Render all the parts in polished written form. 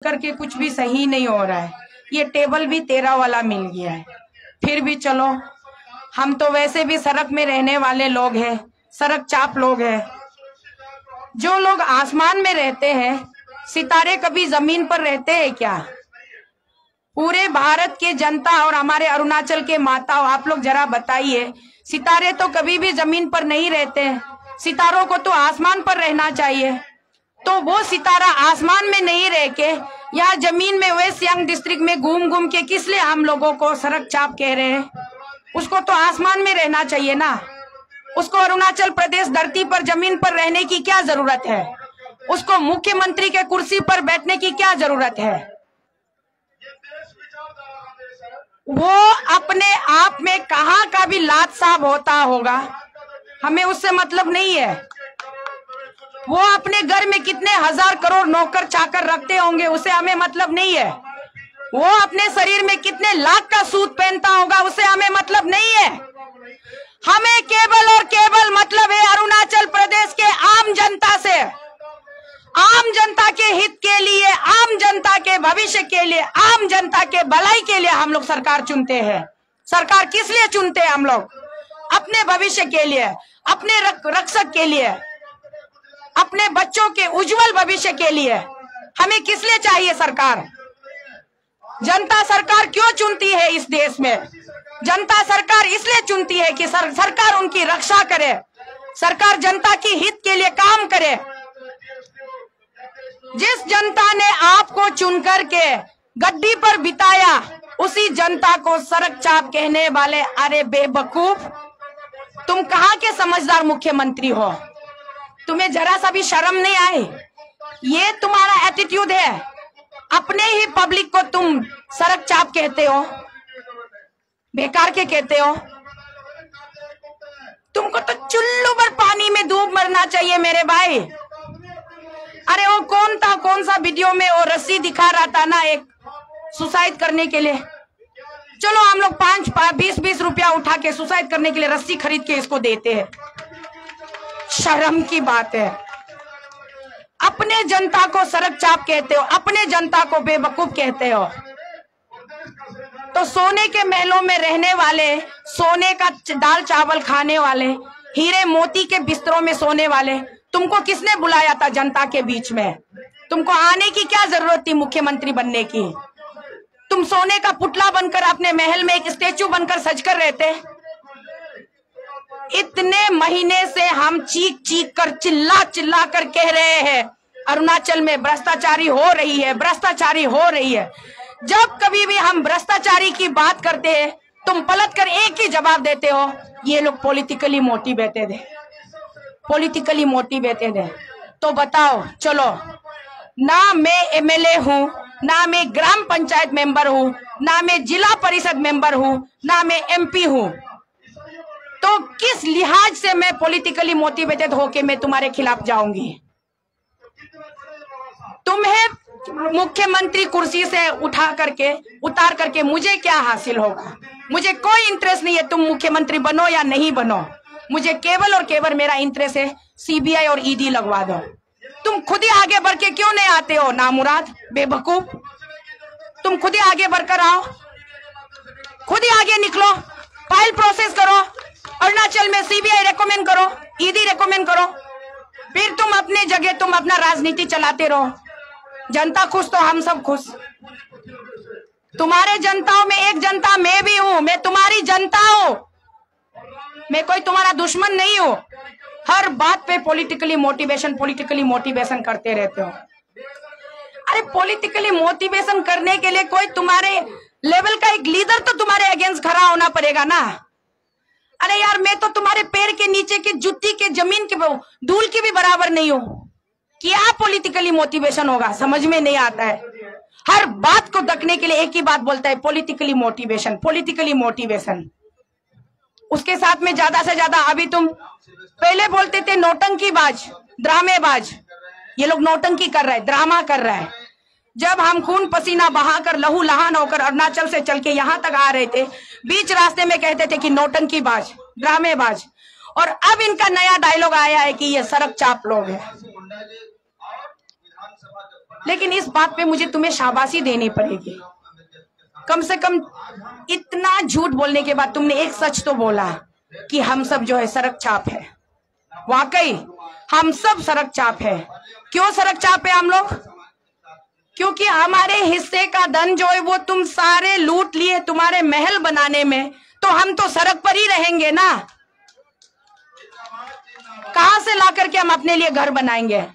करके कुछ भी सही नहीं हो रहा है। ये टेबल भी तेरा वाला मिल गया है। फिर भी चलो, हम तो वैसे भी सड़क में रहने वाले लोग हैं, सड़क चाप लोग हैं। जो लोग आसमान में रहते हैं, सितारे कभी जमीन पर रहते हैं क्या? पूरे भारत के जनता और हमारे अरुणाचल के माताओं, आप लोग जरा बताइए, सितारे तो कभी भी जमीन पर नहीं रहते, सितारों को तो आसमान पर रहना चाहिए। तो वो सितारा आसमान में नहीं रह के यहाँ जमीन में वेस्ट सियांग डिस्ट्रिक्ट में घूम घूम के किस लिए हम लोगों को सड़क चाप कह रहे हैं? उसको तो आसमान में रहना चाहिए ना। उसको अरुणाचल प्रदेश धरती पर जमीन पर रहने की क्या जरूरत है? उसको मुख्यमंत्री के कुर्सी पर बैठने की क्या जरूरत है? वो अपने आप में कहाँ का भी लात साहब होता होगा, हमें उससे मतलब नहीं है। वो अपने घर में कितने हजार करोड़ नौकर चाकर रखते होंगे, उसे हमें मतलब नहीं है। वो अपने शरीर में कितने लाख का सूट पहनता होगा, उसे हमें मतलब नहीं है। हमें केवल और केवल मतलब है अरुणाचल प्रदेश के आम जनता से, आम जनता के हित के लिए, आम जनता के भविष्य के लिए, आम जनता के भलाई के लिए हम लोग सरकार चुनते हैं। सरकार किस लिए चुनते हैं हम लोग? अपने भविष्य के लिए, अपने रक्षक के लिए, अपने बच्चों के उज्जवल भविष्य के लिए। हमें किस लिए चाहिए सरकार? जनता सरकार क्यों चुनती है इस देश में? जनता सरकार इसलिए चुनती है कि सरकार उनकी रक्षा करे, सरकार जनता के हित के लिए काम करे। जिस जनता ने आपको चुनकर के गद्दी पर बिताया, उसी जनता को सड़क चाप कहने वाले, अरे बेवकूफ, तुम कहाँ के समझदार मुख्यमंत्री हो? तुम्हें जरा सा भी शर्म नहीं आई? ये तुम्हारा एटीट्यूड है। अपने ही पब्लिक को तुम सड़क चाप कहते हो, बेकार के कहते हो। तुमको तो चुल्लू भर पानी में डूब मरना चाहिए मेरे भाई। अरे वो कौन था, कौन सा वीडियो में वो रस्सी दिखा रहा था ना, एक सुसाइड करने के लिए। चलो हम लोग 5-20 रुपया उठा के सुसाइड करने के लिए रस्सी खरीद के इसको देते हैं। शर्म की बात है। अपने जनता को सड़क चाप कहते हो, अपने जनता को बेवकूफ कहते हो। तो सोने के महलों में रहने वाले, सोने का दाल चावल खाने वाले, हीरे मोती के बिस्तरों में सोने वाले, तुमको किसने बुलाया था जनता के बीच में? तुमको आने की क्या जरूरत थी मुख्यमंत्री बनने की? तुम सोने का पुतला बनकर अपने महल में एक स्टेचू बनकर सजकर रहते। इतने महीने से हम चीख चीख कर, चिल्ला चिल्ला कर कह रहे हैं अरुणाचल में भ्रष्टाचारी हो रही है, भ्रष्टाचारी हो रही है। जब कभी भी हम भ्रष्टाचारी की बात करते हैं, तुम पलट कर एक ही जवाब देते हो, ये लोग पॉलिटिकली मोटिवेटेड है, पॉलिटिकली मोटिवेटेड है। तो बताओ, चलो, ना मैं एमएलए हूँ, ना मैं ग्राम पंचायत मेंबर हूँ, ना मैं जिला परिषद मेंबर हूँ, ना मैं एमपी हूँ। तो किस लिहाज से मैं पॉलिटिकली मोटिवेटेड होके मैं तुम्हारे खिलाफ जाऊंगी? तुम्हें मुख्यमंत्री कुर्सी से उतार करके मुझे क्या हासिल होगा? मुझे कोई इंटरेस्ट नहीं है तुम मुख्यमंत्री बनो या नहीं बनो। मुझे केवल और केवल मेरा इंटरेस्ट है सीबीआई और ईडी लगवा दो। तुम खुद ही आगे बढ़ के क्यों नहीं आते हो नामुराद, बेवकूफ? तुम खुद ही आगे बढ़कर आओ, खुद ही आगे निकलो, फाइल प्रोसेस करो, अरुणाचल में सीबीआई रेकमेंड करो, ईडी रेकमेंड करो, फिर तुम अपनी जगह तुम अपना राजनीति चलाते रहो। जनता खुश तो हम सब खुश। तुम्हारे जनताओं में एक जनता मैं भी हूं, मैं तुम्हारी जनता हूं, मैं कोई तुम्हारा दुश्मन नहीं हूं। हर बात पे पॉलिटिकली मोटिवेशन करते रहते हो। अरे पॉलिटिकली मोटिवेशन करने के लिए कोई तुम्हारे लेवल का एक लीडर तो तुम्हारे अगेंस्ट खड़ा होना पड़ेगा ना। अरे यार, मैं तो तुम्हारे पैर के नीचे के जुत्ती के जमीन के धूल की भी बराबर नहीं हूं। क्या पॉलिटिकली मोटिवेशन होगा? समझ में नहीं आता है। हर बात को ढकने के लिए एक ही बात बोलता है, पॉलिटिकली मोटिवेशन, पॉलिटिकली मोटिवेशन। उसके साथ में ज्यादा से ज्यादा अभी तुम पहले बोलते थे नौटंकीबाज, ड्रामेबाज। ये लोग नौटंकी कर रहा है, ड्रामा कर रहा है। जब हम खून पसीना बहाकर लहू लहान होकर अरुणाचल से चल के यहाँ तक आ रहे थे, बीच रास्ते में कहते थे कि नौटंकीबाज, ड्रामेबाज। और अब इनका नया डायलॉग आया है कि ये सड़क चाप लोग हैं। लेकिन इस बात पे मुझे तुम्हें शाबाशी देनी पड़ेगी। कम से कम इतना झूठ बोलने के बाद तुमने एक सच तो बोला कि हम सब जो है सड़क चाप है। वाकई हम सब सड़क चाप है। क्यों सड़क चाप है हम लोग? क्योंकि हमारे हिस्से का धन जो है वो तुम सारे लूट लिए तुम्हारे महल बनाने में, तो हम तो सड़क पर ही रहेंगे ना। कहां से ला करके हम अपने लिए घर बनाएंगे?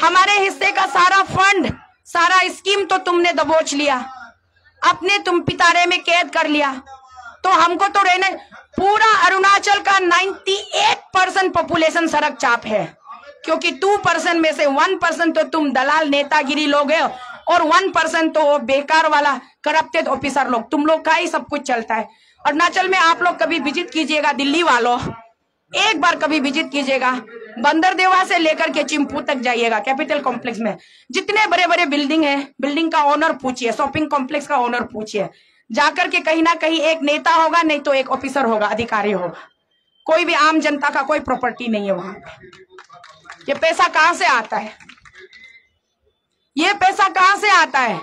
हमारे हिस्से का सारा फंड, सारा स्कीम तो तुमने दबोच लिया, अपने तुम पिटारे में कैद कर लिया। तो हमको तो रहने, पूरा अरुणाचल का 98% पॉपुलेशन सड़क चाप है, क्योंकि 2% में से 1% तो तुम दलाल नेतागिरी लोग है और 1% तो बेकार वाला करप्टेड ऑफिसर लोग। तुम लोग का ही सब कुछ चलता है। अरुणाचल में आप लोग कभी विजिट कीजिएगा, दिल्ली वालों एक बार कभी विजिट कीजिएगा, बंदरदेवा से लेकर के चिंपू तक जाइएगा, कैपिटल कॉम्प्लेक्स में जितने बड़े बड़े बिल्डिंग है, बिल्डिंग का ओनर पूछिए, शॉपिंग कॉम्प्लेक्स का ओनर पूछिए, जाकर के कहीं ना कहीं एक नेता होगा, नहीं तो एक ऑफिसर होगा, अधिकारी होगा। कोई भी आम जनता का कोई प्रॉपर्टी नहीं है वहां पे। ये पैसा कहां से आता है? ये पैसा कहां से आता है?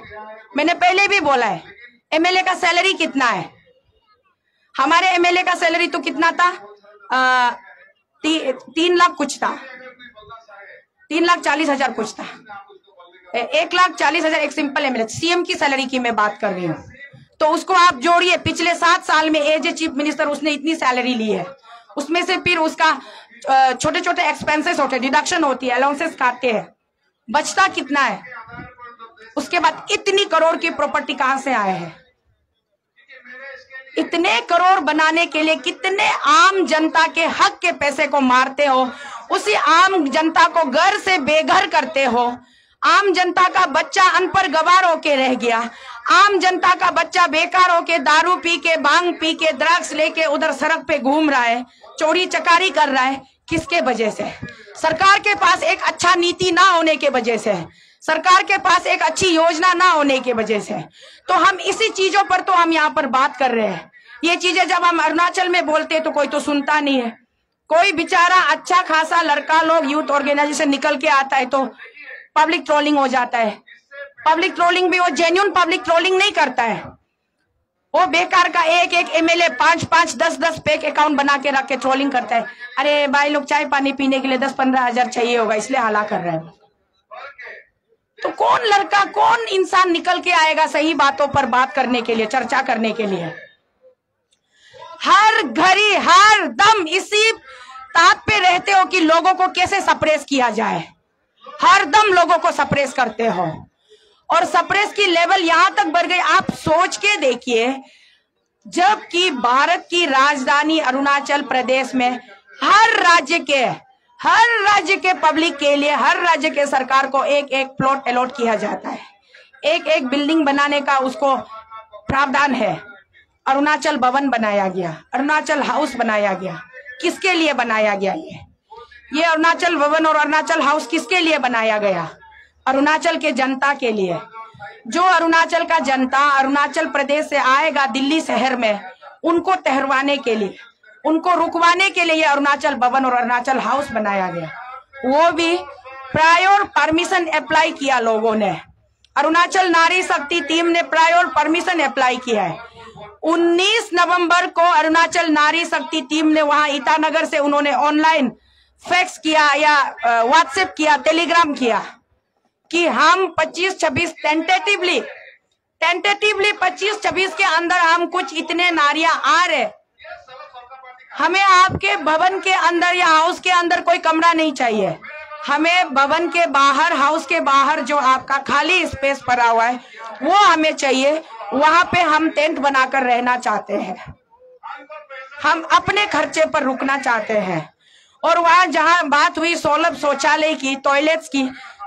मैंने पहले भी बोला है, एमएलए का सैलरी कितना है? हमारे एमएलए का सैलरी तो कितना था? 3 लाख कुछ था, 3,40,000 कुछ था, 1,40,000 एक सिंपल एमएलए। सीएम की सैलरी की मैं बात कर रही हूँ, तो उसको आप जोड़िए, पिछले 7 साल में एज ए चीफ मिनिस्टर उसने इतनी सैलरी ली है। उसमें से फिर उसका छोटे छोटे एक्सपेंसेस होते हैं, डिडक्शन होती है, अलाउंसेस काटते हैं, बचता कितना है? उसके बाद इतनी करोड़ की प्रॉपर्टी कहां से आए हैं? इतने करोड़ बनाने के लिए कितने आम जनता के हक के पैसे को मारते हो, उसी आम जनता को घर से बेघर करते हो। आम जनता का बच्चा अनपढ़ गवार होके रह गया, आम जनता का बच्चा बेकार होके दारू पी के, भांग पी के, ड्रग्स लेके उधर सड़क पे घूम रहा है, चोरी चकारी कर रहा है। किसके वजह से? सरकार के पास एक अच्छा नीति ना होने के वजह से, सरकार के पास एक अच्छी योजना ना होने की वजह से। तो हम इसी चीजों पर तो हम यहाँ पर बात कर रहे हैं। ये चीजें जब हम अरुणाचल में बोलते हैं तो कोई तो सुनता नहीं है। कोई बेचारा अच्छा खासा लड़का लोग यूथ ऑर्गेनाइजेशन निकल के आता है तो पब्लिक ट्रोलिंग हो जाता है। पब्लिक ट्रोलिंग भी वो जेन्युइन पब्लिक ट्रोलिंग नहीं करता है, वो बेकार का एक एमएलए 5-5, 10-10 फेक अकाउंट बना के रख के ट्रोलिंग करता है। अरे भाई लोग चाय पानी पीने के लिए 10-15 हजार चाहिए होगा, इसलिए हाला कर रहे हैं। तो कौन लड़का, कौन इंसान निकल के आएगा सही बातों पर बात करने के लिए, चर्चा करने के लिए? हर घड़ी हर दम इसी ताक पे रहते हो कि लोगों को कैसे सप्रेस किया जाए। हर दम लोगों को सप्रेस करते हो और सप्रेस की लेवल यहां तक बढ़ गई। आप सोच के देखिए, जबकि भारत की राजधानी अरुणाचल प्रदेश में हर राज्य के पब्लिक के लिए, हर राज्य के सरकार को एक प्लॉट अलॉट किया जाता है, एक बिल्डिंग बनाने का उसको प्रावधान है। अरुणाचल भवन बनाया गया, अरुणाचल हाउस बनाया गया। किसके लिए बनाया गया? ये अरुणाचल भवन और अरुणाचल हाउस किसके लिए बनाया गया? अरुणाचल के जनता के लिए। जो अरुणाचल का जनता अरुणाचल प्रदेश से आएगा दिल्ली शहर में, उनको ठहरवाने के लिए, उनको रुकवाने के लिए ये अरुणाचल भवन और अरुणाचल हाउस बनाया गया। वो भी प्रायर परमिशन अप्लाई किया लोगों ने। अरुणाचल नारी शक्ति टीम ने प्रायर परमिशन अप्लाई किया है। 19 नवंबर को अरुणाचल नारी शक्ति टीम ने वहां ईटानगर से उन्होंने ऑनलाइन फैक्स किया या व्हाट्सएप किया, टेलीग्राम किया कि हम 25-26 टेंटेटिवली 25-26 के अंदर हम कुछ इतने नारियां आ रहे, हमें आपके भवन के अंदर या हाउस के अंदर कोई कमरा नहीं चाहिए, हमें भवन के बाहर, हाउस के बाहर जो आपका खाली स्पेस पड़ा हुआ है वो हमें चाहिए। वहां पे हम टेंट बनाकर रहना चाहते हैं, हम अपने खर्चे पर रुकना चाहते हैं। और वहां जहां बात हुई सुलभ शौचालय की, टॉयलेट्स की,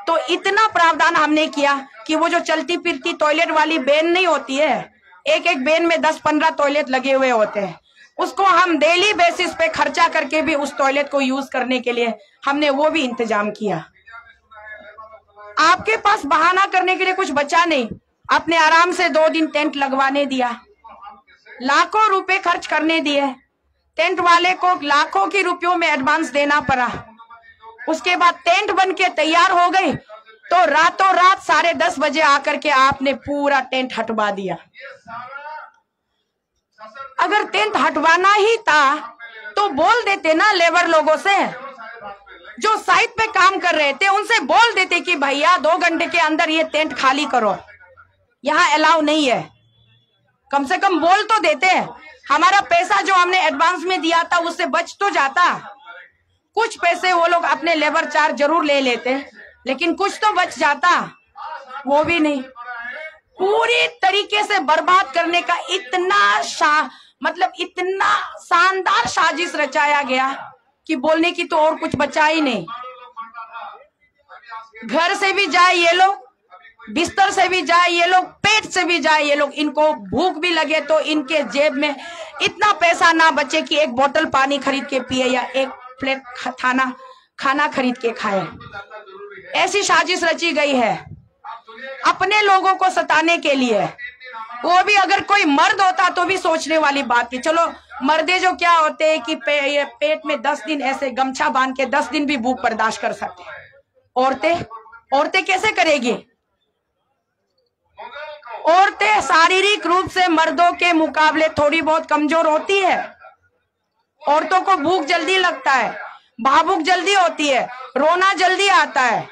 तो इतना प्रावधान हमने किया कि वो जो चलती फिरती टॉयलेट वाली बेन नहीं होती है, एक बेन में 10-15 टॉयलेट लगे हुए होते हैं, उसको हम डेली बेसिस पे खर्चा करके भी उस टॉयलेट को यूज करने के लिए हमने वो भी इंतजाम किया। आपके पास बहाना करने के लिए कुछ बचा नहीं, आपने आराम से 2 दिन टेंट लगवाने दिया, लाखों रुपए खर्च करने दिए, टेंट वाले को लाखों के रुपयों में एडवांस देना पड़ा। उसके बाद टेंट बन के तैयार हो गई तो रातों रात 10:30 बजे आकर के आपने पूरा टेंट हटवा दिया। अगर टेंट हटवाना ही था तो बोल देते ना, लेबर लोगों से जो साइट पे काम कर रहे थे उनसे बोल देते कि भैया 2 घंटे के अंदर ये टेंट खाली करो, यहाँ अलाउ नहीं है। कम से कम बोल तो देते। हमारा पैसा जो हमने एडवांस में दिया था उससे बच तो जाता। कुछ पैसे वो लोग अपने लेबर चार्ज जरूर ले लेते, लेकिन कुछ तो बच जाता, वो भी नहीं। पूरी तरीके से बर्बाद करने का इतना इतना शानदार साजिश रचाया गया कि बोलने की तो और कुछ बचा ही नहीं। घर से भी जाए ये लोग, बिस्तर से भी जाए ये लोग, पेट से भी जाए ये लोग। इनको भूख भी लगे तो इनके जेब में इतना पैसा ना बचे कि एक बोतल पानी खरीद के पिए या एक प्लेट खाना खरीद के खाए। ऐसी साजिश रची गई है अपने लोगों को सताने के लिए। वो भी अगर कोई मर्द होता तो भी सोचने वाली बात थी। चलो मर्दे जो क्या होते हैं कि पेट में 10 दिन ऐसे गमछा बांध के 10 दिन भी भूख बर्दाश्त कर सकते हैं। औरतें कैसे करेगी? औरतें शारीरिक रूप से मर्दों के मुकाबले थोड़ी बहुत कमजोर होती है। औरतों को भूख जल्दी लगता है, भावुक जल्दी होती है, रोना जल्दी आता है।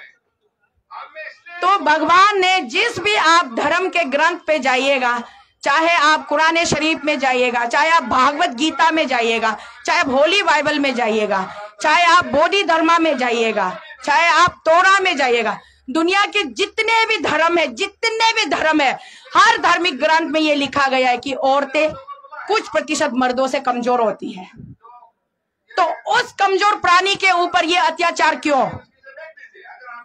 तो भगवान ने जिस भी आप धर्म के ग्रंथ पे जाइएगा, चाहे आप कुरान शरीफ में जाइएगा, चाहे आप भागवत गीता में जाइएगा, चाहे आप होली बाइबल में जाइएगा, चाहे आप बोधि धर्मा में जाइएगा, चाहे आप तोरा में जाइएगा, दुनिया के जितने भी धर्म है, हर धार्मिक ग्रंथ में ये लिखा गया है कि औरतें कुछ प्रतिशत मर्दों से कमजोर होती हैं। तो उस कमजोर प्राणी के ऊपर ये अत्याचार क्यों?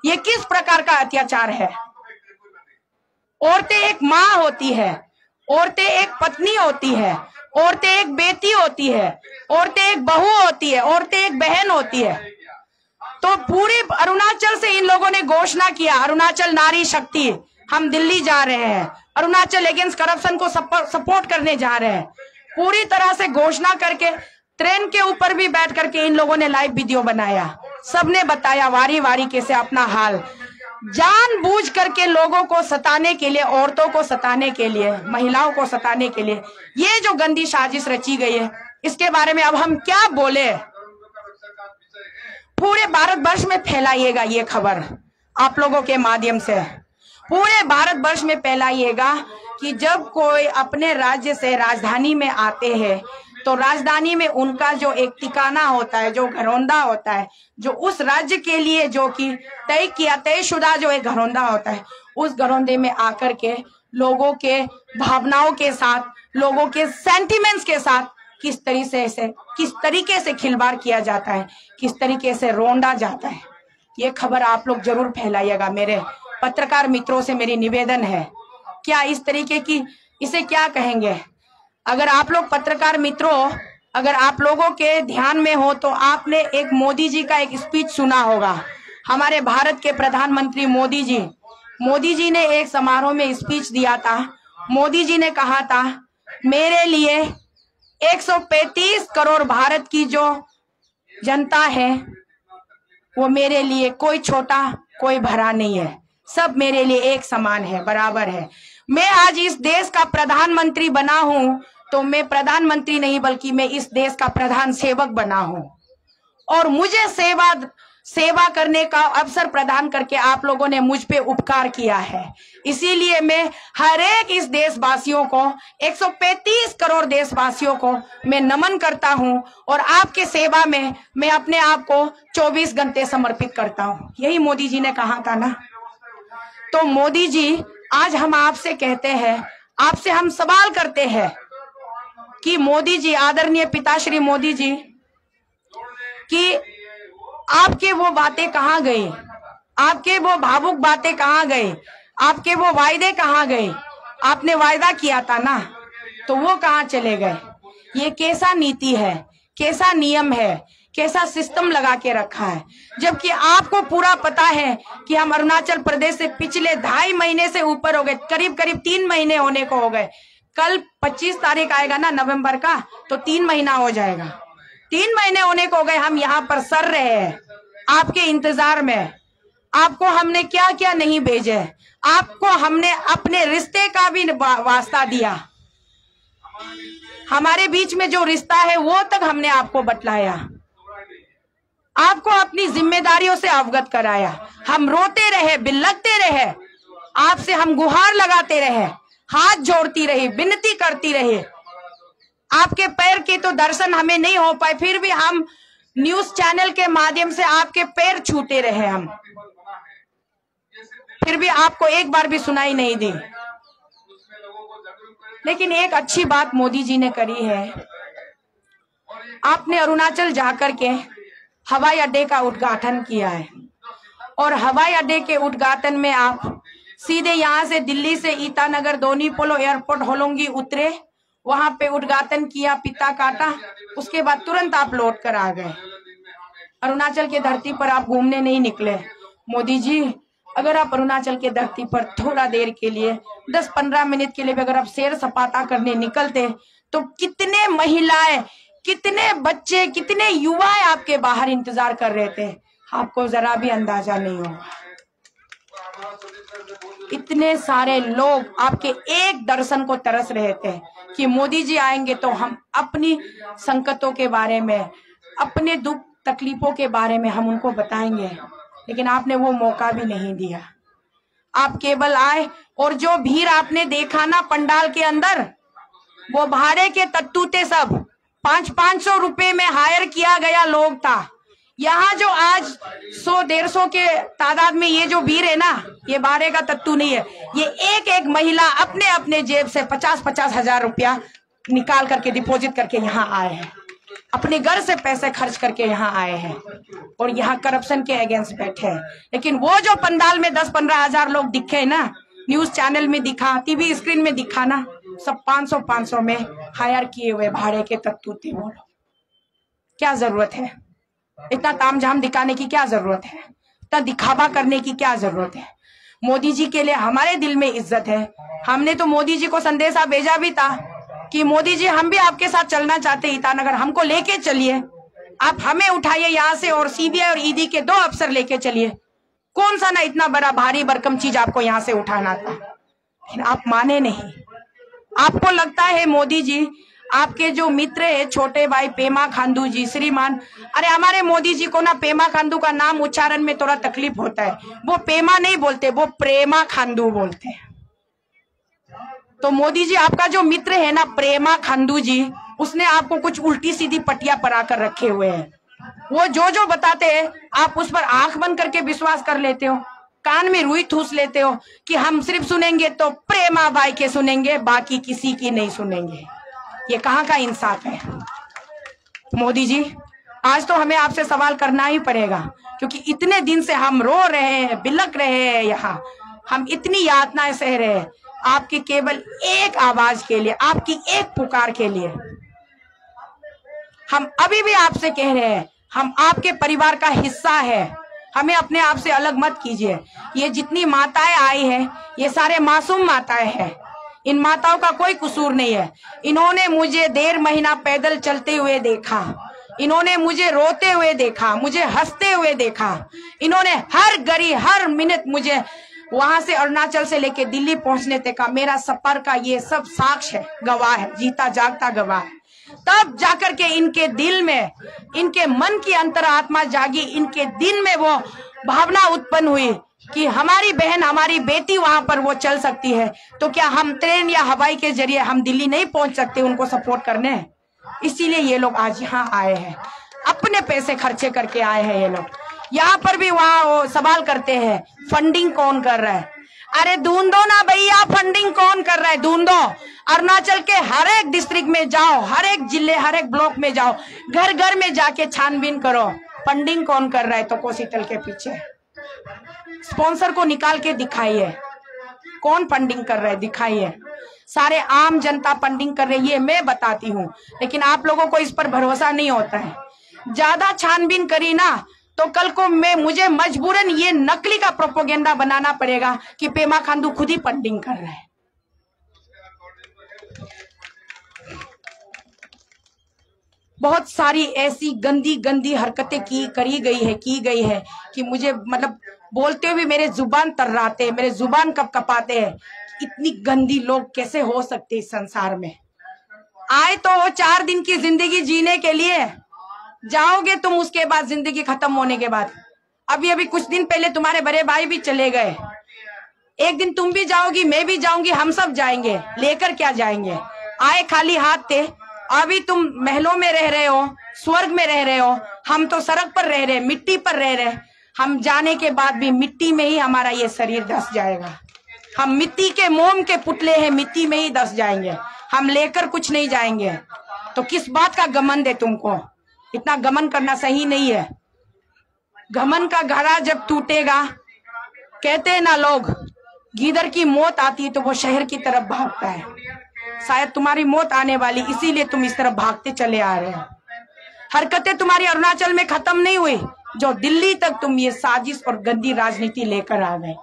ये किस प्रकार का अत्याचार है? औरतें एक माँ होती है, औरतें एक पत्नी होती है, औरतें एक बेटी होती है, औरतें एक बहू होती है, औरतें एक बहन होती है। तो पूरी अरुणाचल से इन लोगों ने घोषणा किया, अरुणाचल नारी शक्ति, हम दिल्ली जा रहे हैं, अरुणाचल अगेंस्ट करप्शन को सपोर्ट करने जा रहे हैं। पूरी तरह से घोषणा करके ट्रेन के ऊपर भी बैठ करके इन लोगों ने लाइव वीडियो बनाया, सबने बताया वारी वारी कैसे अपना हाल, जानबूझ करके लोगों को सताने के लिए, औरतों को सताने के लिए, महिलाओं को सताने के लिए ये जो गंदी साजिश रची गई है, इसके बारे में अब हम क्या बोले? पूरे भारतवर्ष में फैलाइएगा ये खबर, आप लोगों के माध्यम से पूरे भारतवर्ष में फैलाइएगा कि जब कोई अपने राज्य से राजधानी में आते हैं तो राजधानी में उनका जो एक ठिकाना होता है, जो घरौंदा होता है, जो उस राज्य के लिए जो कि तयशुदा जो एक घरौंदा होता है, उस घरौंदे में आकर के लोगों के भावनाओं के साथ, लोगों के सेंटिमेंट्स के साथ किस तरीके से खिलवाड़ किया जाता है, किस तरीके से रोंदा जाता है। ये खबर आप लोग जरूर फैलाइएगा। मेरे पत्रकार मित्रों से मेरी निवेदन है, क्या इस तरीके की, इसे क्या कहेंगे? अगर आप लोग पत्रकार मित्रों, अगर आप लोगों के ध्यान में हो तो आपने एक मोदी जी का एक स्पीच सुना होगा। हमारे भारत के प्रधानमंत्री मोदी जी ने एक समारोह में स्पीच दिया था। मोदी जी ने कहा था, मेरे लिए 135 करोड़ भारत की जो जनता है वो मेरे लिए कोई छोटा कोई बड़ा नहीं है, सब मेरे लिए एक समान है, बराबर है। मैं आज इस देश का प्रधानमंत्री बना हूं तो मैं प्रधानमंत्री नहीं बल्कि मैं इस देश का प्रधान सेवक बना हूं, और मुझे सेवा करने का अवसर प्रदान करके आप लोगों ने मुझ पे उपकार किया है। इसीलिए मैं हर एक इस देशवासियों को, 135 करोड़ देशवासियों को मैं नमन करता हूं और आपके सेवा में मैं अपने आप को 24 घंटे समर्पित करता हूं। यही मोदी जी ने कहा था ना। तो मोदी जी, आज हम आपसे कहते हैं, आपसे हम सवाल करते हैं कि मोदी जी, आदरणीय पिताश्री मोदी जी, कि आपके वो बातें कहाँ गई? आपके वो भावुक बातें कहाँ गई? आपके वो वायदे कहाँ गए? आपने वायदा किया था ना, तो वो कहाँ चले गए? ये कैसा नीति है, कैसा नियम है, कैसा सिस्टम लगा के रखा है? जबकि आपको पूरा पता है कि हम अरुणाचल प्रदेश से पिछले 2.5 महीने से ऊपर हो गए, करीब 3 महीने होने को हो गए। कल 25 तारीख आएगा ना नवंबर का, तो 3 महीना हो जाएगा। 3 महीने होने को हो गए हम यहाँ पर सर रहे हैं आपके इंतजार में। आपको हमने क्या क्या नहीं भेजे, आपको हमने अपने रिश्ते का भी वास्ता दिया, हमारे बीच में जो रिश्ता है वो तक हमने आपको बतलाया, आपको अपनी जिम्मेदारियों से अवगत कराया। हम रोते रहे, बिलखते रहे, आपसे हम गुहार लगाते रहे, हाथ जोड़ती रही, विनती करती रही। आपके पैर के तो दर्शन हमें नहीं हो पाए, फिर भी हम न्यूज चैनल के माध्यम से आपके पैर छूते रहे हम, फिर भी आपको एक बार भी सुनाई नहीं दी। लेकिन एक अच्छी बात मोदी जी ने करी है, आपने अरुणाचल जाकर के हवाई अड्डे का उद्घाटन किया है, और हवाई अड्डे के उद्घाटन में आप सीधे यहाँ से दिल्ली से ईटानगर दोनी पोलो एयरपोर्ट होलोंगी उतरे, वहां पे उद्घाटन किया, पिता काटा, उसके बाद तुरंत आप लौट कर आ गए। अरुणाचल के धरती पर आप घूमने नहीं निकले। मोदी जी, अगर आप अरुणाचल के धरती पर थोड़ा देर के लिए 10-15 मिनट के लिए भी अगर आप सैर सपाटा करने निकलते तो कितने महिलाएं, कितने बच्चे, कितने युवाएं आपके बाहर इंतजार कर रहे थे, आपको जरा भी अंदाजा नहीं होगा। इतने सारे लोग आपके एक दर्शन को तरस रहे थे कि मोदी जी आएंगे तो हम अपनी संकटों के बारे में, अपने दुख तकलीफों के बारे में हम उनको बताएंगे, लेकिन आपने वो मौका भी नहीं दिया। आप केवल आए और जो भीड़ आपने देखा ना पंडाल के अंदर, वो भाड़े के तत्तू थे, सब 500-500 रुपए में हायर किया गया लोग था। यहाँ जो आज 100-150 के तादाद में ये जो भीड़ है ना, ये भाड़े का तत्तू नहीं है, ये एक एक महिला अपने अपने जेब से 50-50 हजार रुपया निकाल करके डिपॉजिट करके यहाँ आए हैं, अपने घर से पैसे खर्च करके यहाँ आए हैं और यहाँ करप्शन के अगेंस्ट बैठे हैं। लेकिन वो जो पंडाल में 10-15 हजार लोग दिखे ना, न्यूज चैनल में दिखा, टीवी स्क्रीन में दिखा ना, सब 500-500 में हायर किए हुए भाड़े के तत्तू थे वो लोग। क्या जरूरत है इतना तामझाम दिखाने की, क्या जरूरत है इतना दिखावा करने की, क्या जरूरत है? मोदी जी के लिए हमारे दिल में इज्जत है। हमने तो मोदी जी को संदेशा भेजा भी था कि मोदी जी हम भी आपके साथ चलना चाहते ईटानगर, हमको लेके चलिए, आप हमें उठाइए यहाँ से और सीबीआई और ईडी के 2 अफसर लेके चलिए। कौन सा ना इतना बड़ा भारी भरकम चीज आपको यहाँ से उठाना था, लेकिन आप माने नहीं। आपको लगता है मोदी जी, आपके जो मित्र है छोटे भाई पेमा खांडू जी, श्रीमान, अरे हमारे मोदी जी को ना पेमा खांडू का नाम उच्चारण में थोड़ा तकलीफ होता है, वो पेमा नहीं बोलते, वो प्रेमा खांडू बोलते हैं। तो मोदी जी आपका जो मित्र है ना प्रेमा खांडू जी, उसने आपको कुछ उल्टी सीधी पटिया परा कर रखे हुए हैं। वो जो बताते हैं आप उस पर आंख बंद करके विश्वास कर लेते हो, कान में रुई ठूस लेते हो कि हम सिर्फ सुनेंगे तो प्रेमा बाई के सुनेंगे, बाकी किसी की नहीं सुनेंगे। ये कहाँ का इंसाफ है? मोदी जी, आज तो हमें आपसे सवाल करना ही पड़ेगा, क्योंकि इतने दिन से हम रो रहे हैं, बिलख रहे हैं, यहाँ हम इतनी यातनाएं सह रहे हैं आपकी केवल एक आवाज के लिए, आपकी एक पुकार के लिए। हम अभी भी आपसे कह रहे हैं, हम आपके परिवार का हिस्सा है, हमें अपने आप से अलग मत कीजिए। ये जितनी माताएं आई हैं, ये सारे मासूम माताएं हैं, इन माताओं का कोई कसूर नहीं है। इन्होंने मुझे 1.5 महीना पैदल चलते हुए देखा, इन्होंने मुझे रोते हुए देखा, मुझे हंसते हुए देखा, इन्होंने हर घड़ी हर मिनट मुझे वहां से अरुणाचल से लेके दिल्ली पहुंचने तक का मेरा सफर का ये सब साक्ष्य है, गवाह है, जीता जागता गवाह है। तब जाकर के इनके दिल में, इनके मन की अंतरात्मा जागी, इनके दिल में वो भावना उत्पन्न हुई कि हमारी बहन, हमारी बेटी वहां पर वो चल सकती है, तो क्या हम ट्रेन या हवाई के जरिए हम दिल्ली नहीं पहुंच सकते उनको सपोर्ट करने? इसीलिए ये लोग आज यहाँ आए हैं, अपने पैसे खर्चे करके आए हैं। ये लोग यहाँ पर भी वहाँ वो सवाल करते हैं फंडिंग कौन कर रहा है। अरे ढूंढो ना भैया, फंडिंग कौन कर रहा है, ढूंढो। अरुणाचल के हर एक डिस्ट्रिक्ट में जाओ, हर एक जिले, हर एक ब्लॉक में जाओ, घर घर में जाके छानबीन करो, फंडिंग कौन कर रहा है। तो कोसीतल के पीछे स्पॉन्सर को निकाल के दिखाइए, कौन फंडिंग कर रहा है दिखाइए। सारे आम जनता फंडिंग कर रही है, मैं बताती हूँ, लेकिन आप लोगों को इस पर भरोसा नहीं होता है। ज्यादा छानबीन करी ना तो कल को मुझे मजबूरन ये नकली का प्रोपोगेंडा बनाना पड़ेगा कि पेमा खांडू खुद ही फंडिंग कर रहा है। बहुत सारी ऐसी गंदी गंदी हरकतें की गई है कि मुझे मतलब बोलते हुए मेरे जुबान तर्राते, मेरे जुबान कब कपाते हैं। इतनी गंदी लोग कैसे हो सकते इस संसार में। आए तो वो 4 दिन की जिंदगी जीने के लिए, जाओगे तुम उसके बाद जिंदगी खत्म होने के बाद। अभी अभी कुछ दिन पहले तुम्हारे बड़े भाई भी चले गए, एक दिन तुम भी जाओगी, मैं भी जाऊंगी, हम सब जाएंगे। लेकर क्या जाएंगे? आए खाली हाथ थे। अभी तुम महलों में रह रहे हो, स्वर्ग में रह रहे हो, हम तो सड़क पर रह रहे, मिट्टी पर रह रहे। हम जाने के बाद भी मिट्टी में ही हमारा ये शरीर धंस जाएगा। हम मिट्टी के मोम के पुतले हैं, मिट्टी में ही धंस जाएंगे, हम लेकर कुछ नहीं जाएंगे। तो किस बात का घमंड है तुमको? इतना घमंड करना सही नहीं है। घमंड का घड़ा जब टूटेगा, कहते हैं ना लोग, गीदड़ की मौत आती है तो वो शहर की तरफ भागता है। शायद तुम्हारी मौत आने वाली, इसीलिए तुम इस तरफ भागते चले आ रहे हो। हरकतें तुम्हारी अरुणाचल में खत्म नहीं हुई, जो दिल्ली तक तुम ये साजिश और गंदी राजनीति लेकर आ गए।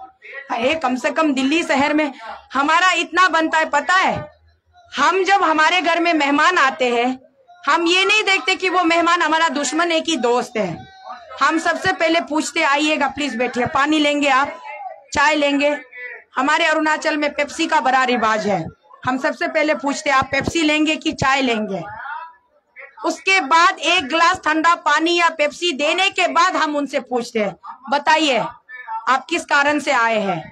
अरे कम से कम दिल्ली शहर में हमारा इतना बनता है, पता है? हम जब हमारे घर में मेहमान आते हैं, हम ये नहीं देखते कि वो मेहमान हमारा दुश्मन है कि दोस्त है। हम सबसे पहले पूछते, आइएगा प्लीज बैठिए, पानी लेंगे आप, चाय लेंगे। हमारे अरुणाचल में पेप्सी का बड़ा रिवाज है। हम सबसे पहले पूछते, आप पेप्सी लेंगे कि चाय लेंगे? उसके बाद एक गिलास ठंडा पानी या पेप्सी देने के बाद हम उनसे पूछते हैं, बताइए आप किस कारण से आए हैं।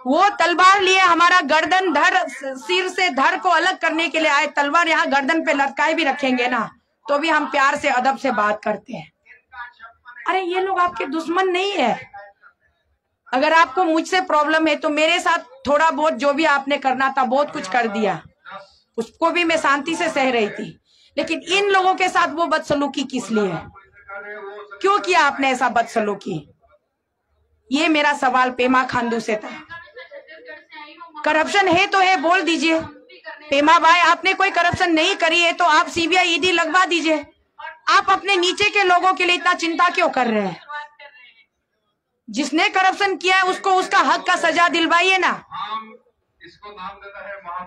वो तलवार लिए हमारा गर्दन धड़, सिर से धड़ को अलग करने के लिए आए। तलवार यहाँ गर्दन पे लटकाए भी रखेंगे ना, तो भी हम प्यार से अदब से बात करते हैं। अरे ये लोग आपके दुश्मन नहीं है। अगर आपको मुझसे प्रॉब्लम है तो मेरे साथ थोड़ा बहुत जो भी आपने करना था बहुत कुछ कर दिया, उसको भी मैं शांति से सह रही थी। लेकिन इन लोगों के साथ वो बदसलूकी किस लिए? क्यों किया आपने ऐसा बदसलूकी? ये मेरा सवाल पेमा खांडू से था। करप्शन है तो है, बोल दीजिए। पेमा भाई, आपने कोई करप्शन नहीं करी है तो आप सीबीआई ईडी लगवा दीजिए। आप अपने नीचे के लोगों के लिए इतना चिंता क्यों कर रहे हैं? जिसने करप्शन किया है उसको उसका हक का सजा दिलवाइए ना।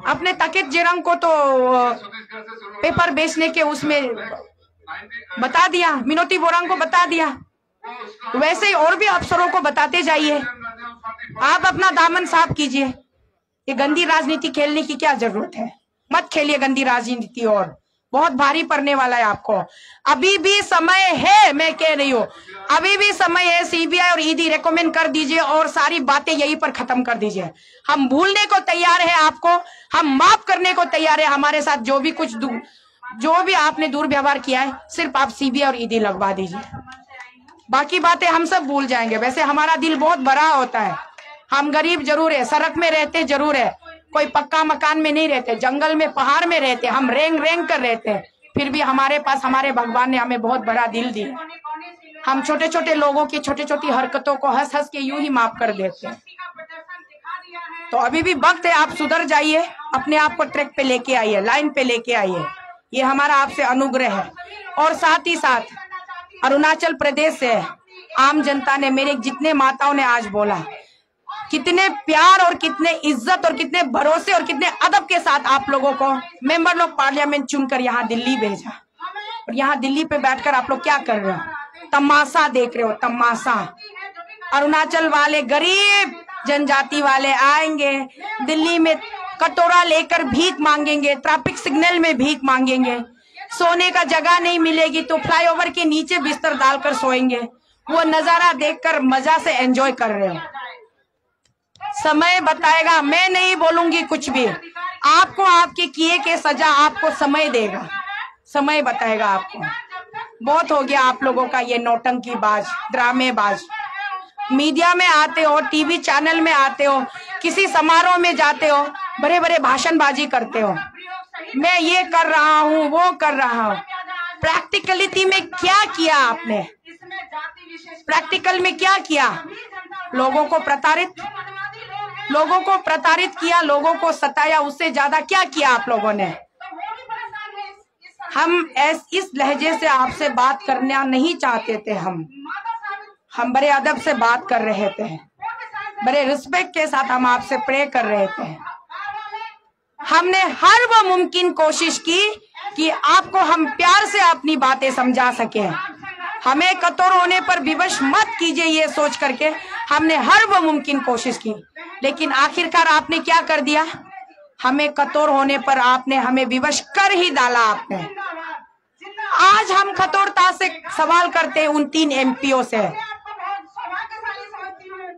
अपने तकित जेरंग को तो पेपर बेचने के उसमें बता दिया, मिनोती बोरांग को बता दिया, वैसे ही और भी अफसरों को बताते जाइए। आप अपना दामन साफ कीजिए। ये गंदी राजनीति खेलने की क्या जरूरत है? मत खेलिए गंदी राजनीति, और बहुत भारी पड़ने वाला है आपको। अभी भी समय है, मैं कह रही हूँ, अभी भी समय है। सीबीआई और ईडी रेकमेंड कर दीजिए और सारी बातें यहीं पर खत्म कर दीजिए। हम भूलने को तैयार है आपको, हम माफ करने को तैयार है। हमारे साथ जो भी आपने दुर्व्यवहार किया है, सिर्फ आप सीबीआई और ईडी लगवा दीजिए, बाकी बातें हम सब भूल जाएंगे। वैसे हमारा दिल बहुत बड़ा होता है, हम गरीब जरूर है, सड़क में रहते जरूर है, कोई पक्का मकान में नहीं रहते, जंगल में पहाड़ में रहते, हम रेंग रेंग कर रहते हैं, फिर भी हमारे पास हमारे भगवान ने हमें बहुत बड़ा दिल दिया। हम छोटे छोटे लोगों की छोटी छोटी हरकतों को हंस हंस के यूं ही माफ कर देते हैं। तो अभी भी वक्त है, आप सुधर जाइए, अपने आप को ट्रैक पे लेके आइए, लाइन पे लेके आइए। ये हमारा आपसे अनुग्रह है। और साथ ही साथ अरुणाचल प्रदेश से आम जनता ने, मेरे जितने माताओं ने आज बोला, कितने प्यार और कितने इज्जत और कितने भरोसे और कितने अदब के साथ आप लोगों को मेंबर ऑफ पार्लियामेंट चुनकर यहाँ दिल्ली भेजा। और यहाँ दिल्ली पे बैठकर आप लोग क्या कर रहे हो? तमाशा देख रहे हो, तमाशा। अरुणाचल वाले गरीब जनजाति वाले आएंगे दिल्ली में, कटोरा लेकर भीख मांगेंगे, ट्रैफिक सिग्नल में भीख मांगेंगे, सोने का जगह नहीं मिलेगी तो फ्लाईओवर के नीचे बिस्तर डालकर सोएंगे। वो नजारा देखकर मजा से एंजॉय कर रहे हो। समय बताएगा, मैं नहीं बोलूंगी कुछ भी, आपको आपके किए के सजा आपको समय देगा, समय बताएगा आपको। बहुत हो गया आप लोगों का ये नौटंकीबाज, ड्रामेबाज। मीडिया में आते हो, टीवी चैनल में आते हो, किसी समारोह में जाते हो, बड़े बड़े भाषणबाजी करते हो, मैं ये कर रहा हूँ, वो कर रहा हूँ। प्रैक्टिकलिटी में क्या किया आपने? प्रैक्टिकल में क्या किया? लोगों को प्रताड़ित किया, लोगों को सताया, उससे ज्यादा क्या किया आप लोगों ने? हम इस लहजे से आपसे बात करना नहीं चाहते थे। हम बड़े अदब से बात कर रहे थे, बड़े रिस्पेक्ट के साथ हम आपसे प्रे कर रहे थे। हमने हर वो मुमकिन कोशिश की कि आपको हम प्यार से अपनी बातें समझा सके। हमें कठोर होने पर विवश मत कीजिए ये सोच करके हमने हर वो मुमकिन कोशिश की, लेकिन आखिरकार आपने क्या कर दिया, हमें कठोर होने पर आपने हमें विवश कर ही डाला आपने। आज हम कठोरता से सवाल करते हैं उन 3 एमपीओ से।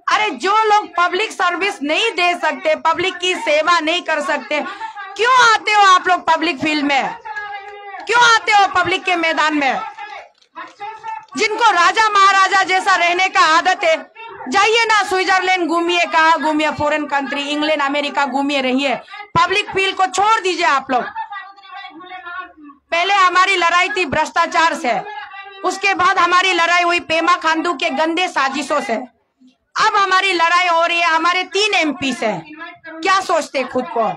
अरे जो लोग पब्लिक सर्विस नहीं दे सकते, पब्लिक की सेवा नहीं कर सकते, क्यों आते हो आप लोग पब्लिक फील्ड में, क्यों आते हो पब्लिक के मैदान में? जिनको राजा महाराजा जैसा रहने का आदत है, जाइए ना स्विट्जरलैंड घूमिए, कहाँ घूमिए, फॉरेन कंट्री, इंग्लैंड अमेरिका घूमिए, रहिए। पब्लिक फील्ड को छोड़ दीजिए आप लोग। पहले हमारी लड़ाई थी भ्रष्टाचार से, उसके बाद हमारी लड़ाई हुई पेमा खांडू के गंदे साजिशों से, अब हमारी लड़ाई हो रही है हमारे 3 एमपी से। क्या सोचते खुद को?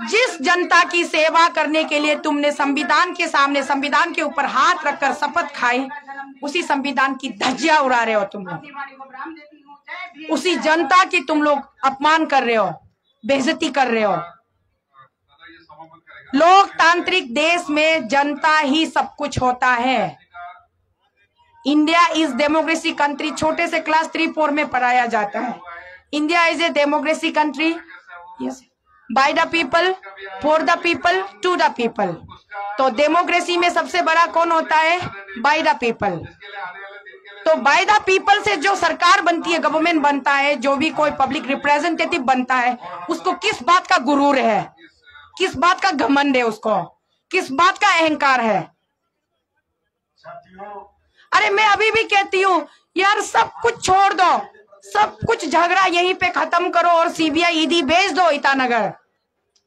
जिस जनता की सेवा करने के लिए तुमने संविधान के सामने, संविधान के ऊपर हाथ रखकर शपथ खाई, उसी संविधान की धज्जियां उड़ा रहे हो तुम लोग। उसी जनता की तुम लोग अपमान कर रहे हो, बेइज्जती कर रहे हो। लोकतांत्रिक देश में जनता ही सब कुछ होता है। इंडिया इज डेमोक्रेसी कंट्री, छोटे से क्लास 3-4 में पढ़ाया जाता है। India is a democracy country, yes, by the people, for the people, to the people. तो डेमोक्रेसी में सबसे बड़ा कौन होता है? By the people. तो बाय द पीपल से जो सरकार बनती है, गवर्नमेंट बनता है, जो भी कोई पब्लिक रिप्रेजेंटेटिव बनता है, उसको किस बात का गुरूर है, किस बात का घमंड है, उसको किस बात का अहंकार है? अरे मैं अभी भी कहती हूँ यार, सब कुछ छोड़ दो, सब कुछ झगड़ा यहीं पे खत्म करो और सीबीआई ईडी भेज दो ईटानगर।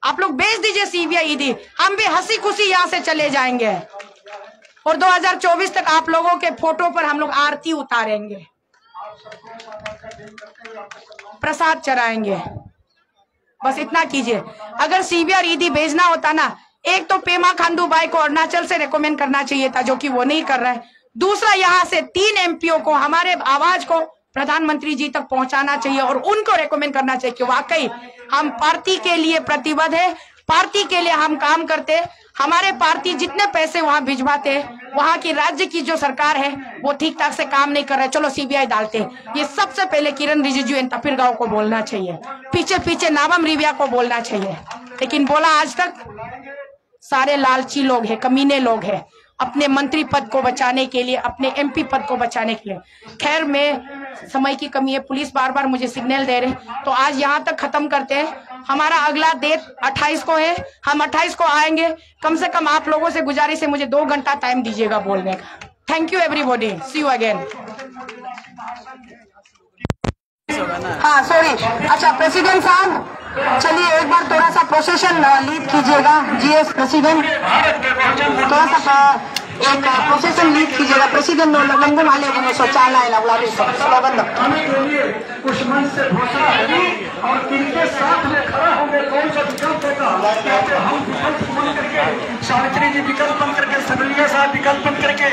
आप लोग भेज दीजिए सीबीआई ईडी, हम भी हंसी खुशी यहाँ से चले जाएंगे और 2024 तक आप लोगों के फोटो पर हम लोग आरती उतारेंगे, प्रसाद चढ़ाएंगे। बस इतना कीजिए। अगर सीबीआई ईडी भेजना होता ना, एक तो पेमा खांडू बाई को अरुणाचल से रेकमेंड करना चाहिए था, जो कि वो नहीं कर रहा है। दूसरा, यहाँ से 3 एमपीओ को, हमारे आवाज को प्रधानमंत्री जी तक पहुंचाना चाहिए और उनको रेकमेंड करना चाहिए कि वाकई हम पार्टी के लिए प्रतिबद्ध है, पार्टी के लिए हम काम करते। हमारे पार्टी जितने पैसे वहां भिजवाते, वहां की राज्य की जो सरकार है वो ठीक ठाक से काम नहीं कर रहा है, चलो सीबीआई डालते। ये सबसे पहले किरण रिजिजू एंड तपिर गांव को बोलना चाहिए, पीछे पीछे नाबम रिविया को बोलना चाहिए, लेकिन बोला आज तक। सारे लालची लोग हैं, कमीने लोग हैं, अपने मंत्री पद को बचाने के लिए, अपने एमपी पद को बचाने के लिए। खैर, मैं समय की कमी है, पुलिस बार बार मुझे सिग्नल दे रहे, तो आज यहाँ तक खत्म करते हैं। हमारा अगला डेट 28 को है, हम 28 को आएंगे। कम से कम आप लोगों से गुजारिश है, मुझे 2 घंटा टाइम दीजिएगा बोलने का। Thank you everybody, see you again. हाँ सॉरी, अच्छा प्रेसिडेंट साहब, चलिए एक बार थोड़ा सा प्रोसेशन लीड कीजिएगा। जीएस प्रेसिडेंट, थोड़ा सा एक प्रोसेशन लीड कीजिएगा। प्रेसिडेंट लंबे वाले शौचालय स्लोगन कुछ मंच से घोषणा होगी और किनके साथ में खड़ा होंगे, कौन सा विकल्प होगा, हम विकल्प बन करके, सावित्री जी विकल्प बन करके, सबलिया साहब विकल्प बन करके,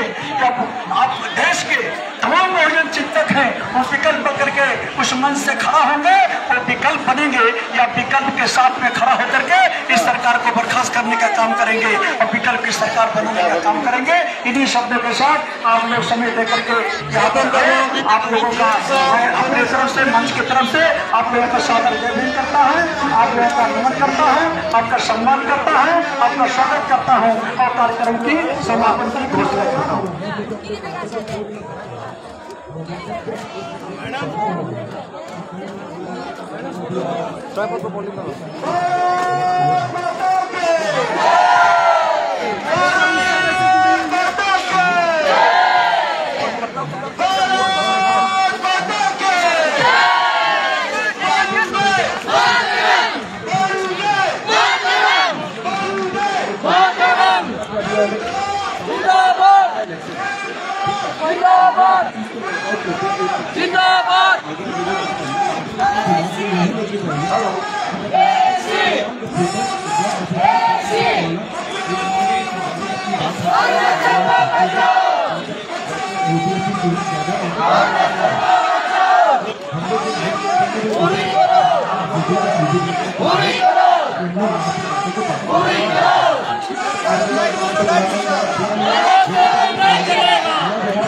आप देश के तमाम बहुजन चिंतक हैं, उस विकल्प बन करके उस मंच से खड़ा होंगे और विकल्प बनेंगे, या विकल्प के साथ में खड़ा होकर के इस सरकार को बर्खास्त करने का काम करेंगे और विकल्प की सरकार बनाने का काम करेंगे। इन्हीं शब्दों के साथ आप लोग समय देकर के आप लोगों का अपने तरफ से, मंच की तरफ से आप लोगों का स्वागत करता है, आप लोगों का नमन करता है, आपका सम्मान करता है, आपका स्वागत करता हूँ और कार्यक्रम की समापन की घोषणा करता हूँ। पूरी करो